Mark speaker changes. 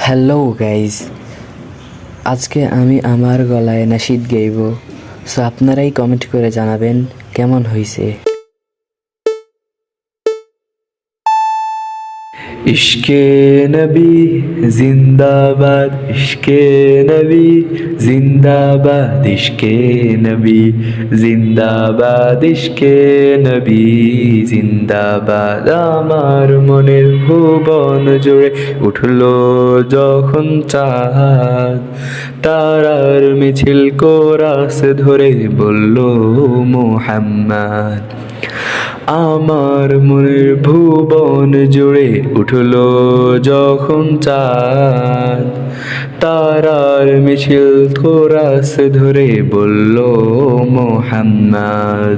Speaker 1: Hello guys, আজকে আমি আমার গলায় নাশিদ গাইব। সো আপনারাই কমেন্ট করে জানাবেন কেমন হয়েছে। ইশকে নবী জিন্দাবাদ, ইশকে নবী জিন্দাবাদ, ইশকে নবী জিন্দাবাদ, ইশকে নবী জিন্দাবাদ। আমার মনের ভুবন জুড়ে উঠলো যখন চাঁদ, তারার মিছিল কোরাস ধরে বলল মুহাম্মদ। আমার মনের ভুবন জুড়ে উঠলো যখন চাঁদ, তারার মিছিল কোরাস ধরে বলল মুহাম্মদ।